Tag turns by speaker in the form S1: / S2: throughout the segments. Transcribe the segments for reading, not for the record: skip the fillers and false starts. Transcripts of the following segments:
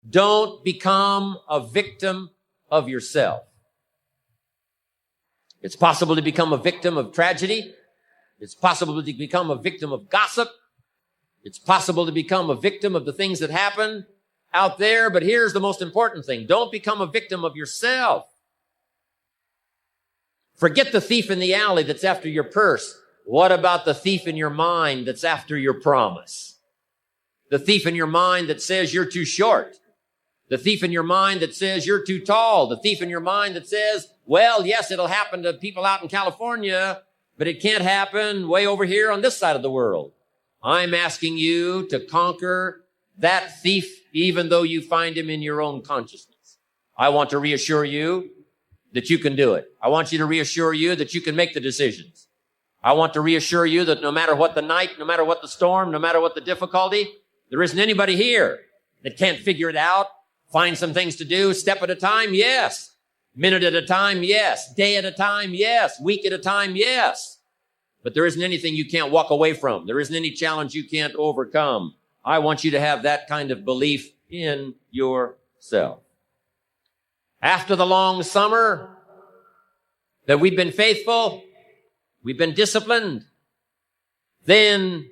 S1: Don't become a victim of yourself. It's possible to become a victim of tragedy. It's possible to become a victim of gossip. It's possible to become a victim of the things that happen out there. But here's the most important thing. Don't become a victim of yourself. Forget the thief in the alley that's after your purse. What about the thief in your mind that's after your promise? The thief in your mind that says you're too short. The thief in your mind that says you're too tall. The thief in your mind that says, well, yes, it'll happen to people out in California, but it can't happen way over here on this side of the world. I'm asking you to conquer that thief, even though you find him in your own consciousness. I want to reassure you that you can do it. I want you to reassure you that you can make the decisions. I want to reassure you that no matter what the night, no matter what the storm, no matter what the difficulty, there isn't anybody here that can't figure it out. Find some things to do, step at a time, yes. Minute at a time, yes. Day at a time, yes. Week at a time, yes. But there isn't anything you can't walk away from. There isn't any challenge you can't overcome. I want you to have that kind of belief in yourself. After the long summer that we've been faithful, we've been disciplined, then,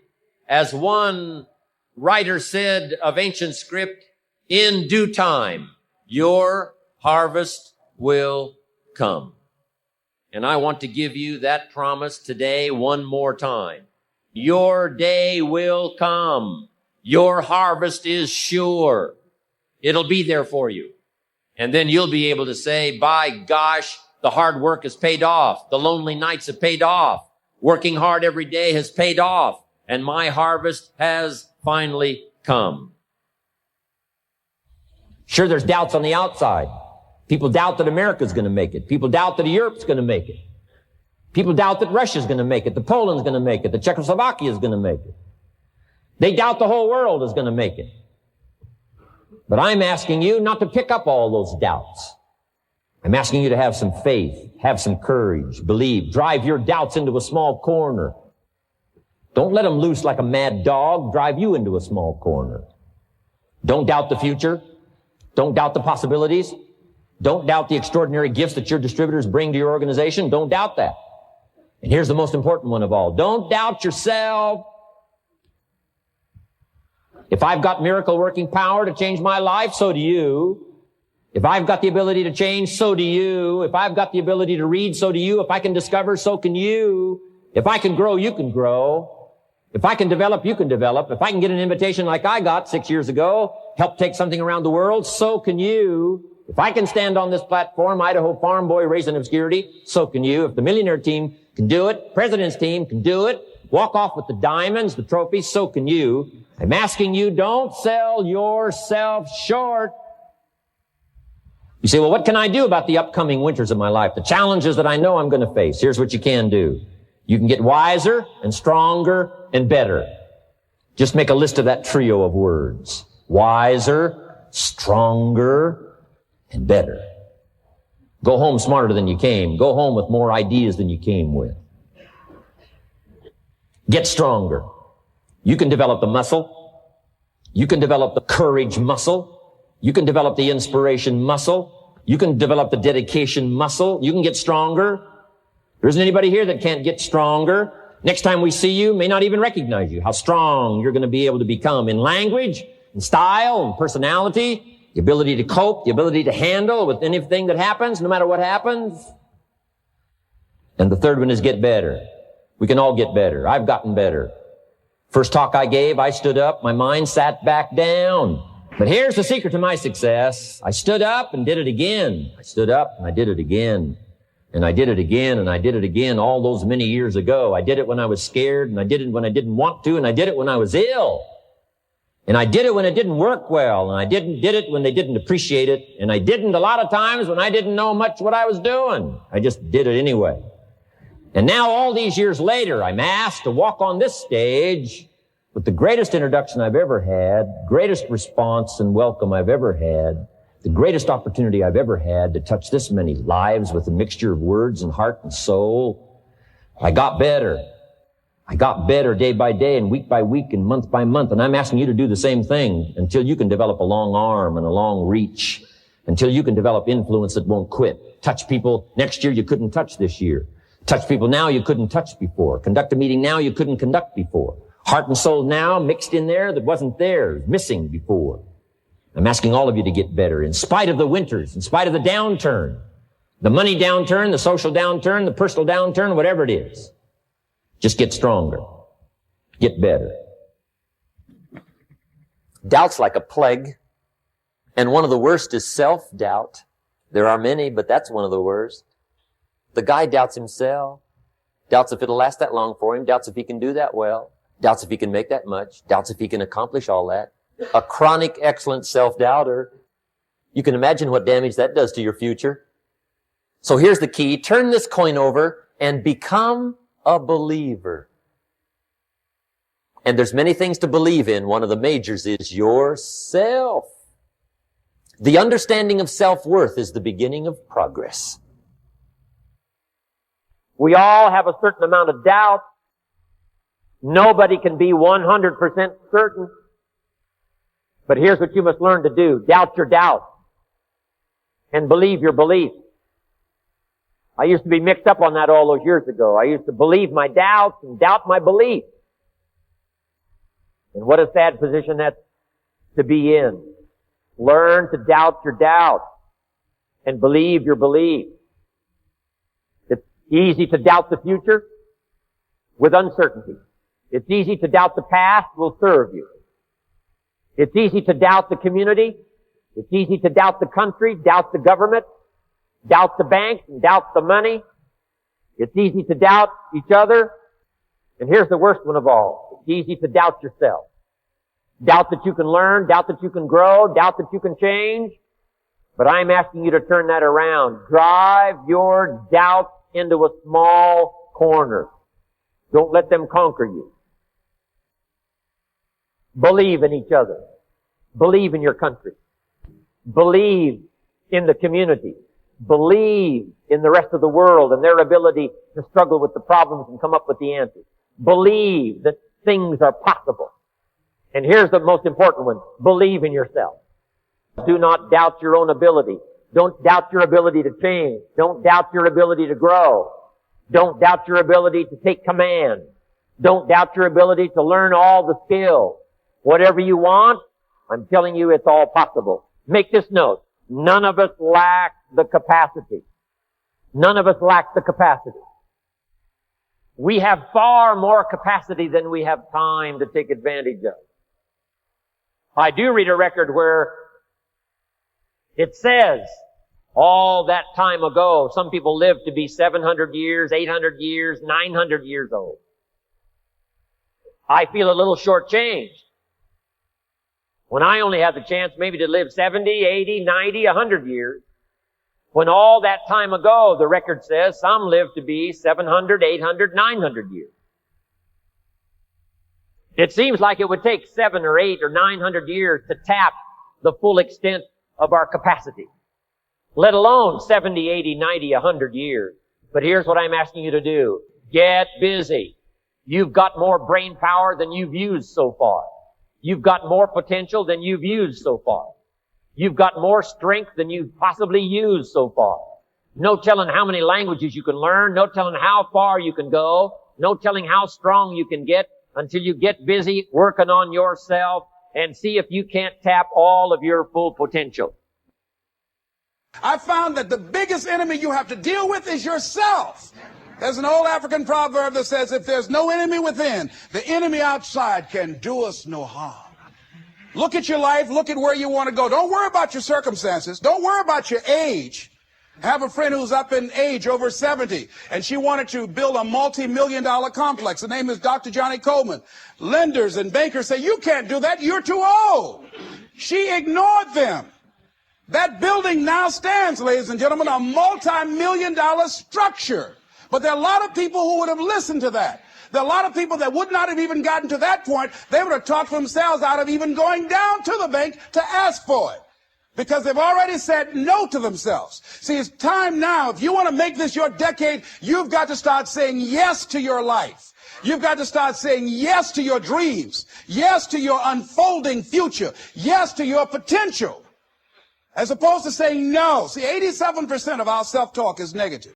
S1: as one writer said of ancient script, in due time, your harvest will come. And I want to give you that promise today one more time. Your day will come. Your harvest is sure. It'll be there for you. And then you'll be able to say, by gosh, the hard work has paid off. The lonely nights have paid off. Working hard every day has paid off. And my harvest has finally come. Sure, there's doubts on the outside. People doubt that America's going to make it. People doubt that Europe's going to make it. People doubt that Russia's going to make it, that Poland's going to make it, that Czechoslovakia is going to make it. They doubt the whole world is going to make it. But I'm asking you not to pick up all those doubts. I'm asking you to have some faith, have some courage, believe, drive your doubts into a small corner. Don't let them loose like a mad dog, drive you into a small corner. Don't doubt the future. Don't doubt the possibilities. Don't doubt the extraordinary gifts that your distributors bring to your organization. Don't doubt that. And here's the most important one of all. Don't doubt yourself. If I've got miracle working power to change my life, so do you. If I've got the ability to change, so do you. If I've got the ability to read, so do you. If I can discover, so can you. If I can grow, you can grow. If I can develop, you can develop. If I can get an invitation like I got 6 years ago, help take something around the world, so can you. If I can stand on this platform, Idaho farm boy raised in obscurity, so can you. If the millionaire team can do it, president's team can do it, walk off with the diamonds, the trophies, so can you. I'm asking you, don't sell yourself short. You say, well, what can I do about the upcoming winters of my life, the challenges that I know I'm going to face? Here's what you can do. You can get wiser and stronger and better. Just make a list of that trio of words. Wiser, stronger, and better. Go home smarter than you came. Go home with more ideas than you came with. Get stronger. You can develop the muscle. You can develop the courage muscle. You can develop the inspiration muscle. You can develop the dedication muscle. You can get stronger. There isn't anybody here that can't get stronger. Next time we see you, may not even recognize you, how strong you're going to be able to become in language, in style, and personality, the ability to cope, the ability to handle with anything that happens, no matter what happens. And the third one is get better. We can all get better. I've gotten better. First talk I gave, I stood up, my mind sat back down. But here's the secret to my success. I stood up and did it again. I stood up and I did it again. And I did it again, and I did it again all those many years ago. I did it when I was scared, and I did it when I didn't want to, and I did it when I was ill. And I did it when it didn't work well, and I did it when they didn't appreciate it, and I didn't a lot of times when I didn't know much what I was doing. I just did it anyway. And now all these years later, I'm asked to walk on this stage with the greatest introduction I've ever had, greatest response and welcome I've ever had, the greatest opportunity I've ever had to touch this many lives with a mixture of words and heart and soul. I got better. I got better day by day and week by week and month by month. And I'm asking you to do the same thing until you can develop a long arm and a long reach, until you can develop influence that won't quit. Touch people next year you couldn't touch this year. Touch people now you couldn't touch before. Conduct a meeting now you couldn't conduct before. Heart and soul now mixed in there that wasn't there, missing before. I'm asking all of you to get better in spite of the winters, in spite of the downturn, the money downturn, the social downturn, the personal downturn, whatever it is. Just get stronger. Get better. Doubt's like a plague. And one of the worst is self-doubt. There are many, but that's one of the worst. The guy doubts himself. Doubts if it'll last that long for him. Doubts if he can do that well. Doubts if he can make that much. Doubts if he can accomplish all that. A chronic, excellent self-doubter. You can imagine what damage that does to your future. So here's the key. Turn this coin over and become a believer. And there's many things to believe in. One of the majors is yourself. The understanding of self-worth is the beginning of progress. We all have a certain amount of doubt. Nobody can be 100% certain. But here's what you must learn to do. Doubt your doubt. And believe your belief. I used to be mixed up on that all those years ago. I used to believe my doubts and doubt my belief. And what a sad position that's to be in. Learn to doubt your doubt and believe your belief. It's easy to doubt the future with uncertainty. It's easy to doubt the past will serve you. It's easy to doubt the community. It's easy to doubt the country, doubt the government, doubt the banks, and doubt the money. It's easy to doubt each other. And here's the worst one of all. It's easy to doubt yourself. Doubt that you can learn, doubt that you can grow, doubt that you can change. But I'm asking you to turn that around. Drive your doubts into a small corner. Don't let them conquer you. Believe in each other. Believe in your country. Believe in the community. Believe in the rest of the world and their ability to struggle with the problems and come up with the answers. Believe that things are possible. And here's the most important one. Believe in yourself. Do not doubt your own ability. Don't doubt your ability to change. Don't doubt your ability to grow. Don't doubt your ability to take command. Don't doubt your ability to learn all the skills. Whatever you want, I'm telling you it's all possible. Make this note. None of us lack the capacity. None of us lack the capacity. We have far more capacity than we have time to take advantage of. I do read a record where it says all that time ago, some people lived to be 700 years, 800 years, 900 years old. I feel a little shortchanged when I only have the chance maybe to live 70, 80, 90, 100 years. When all that time ago, the record says, some lived to be 700, 800, 900 years. It seems like it would take 7 or 8 or 900 years to tap the full extent of our capacity, let alone 70, 80, 90, 100 years. But here's what I'm asking you to do. Get busy. You've got more brain power than you've used so far. You've got more potential than you've used so far. You've got more strength than you've possibly used so far. No telling how many languages you can learn. No telling how far you can go. No telling how strong you can get until you get busy working on yourself and see if you can't tap all of your full potential.
S2: I found that the biggest enemy you have to deal with is yourself. There's an old African proverb that says, if there's no enemy within, the enemy outside can do us no harm. Look at your life. Look at where you want to go. Don't worry about your circumstances. Don't worry about your age. I have a friend who's up in age, over 70, and she wanted to build a multi-million-dollar complex. The name is Dr. Johnny Coleman. Lenders and bankers say, you can't do that. You're too old. She ignored them. That building now stands, ladies and gentlemen, a multi-million-dollar structure. But there are a lot of people who would have listened to that. There are a lot of people that would not have even gotten to that point. They would have talked themselves out of even going down to the bank to ask for it, because they've already said no to themselves. See, it's time now. If you want to make this your decade, you've got to start saying yes to your life. You've got to start saying yes to your dreams, yes to your unfolding future, yes to your potential, as opposed to saying no. See, 87% of our self-talk is negative.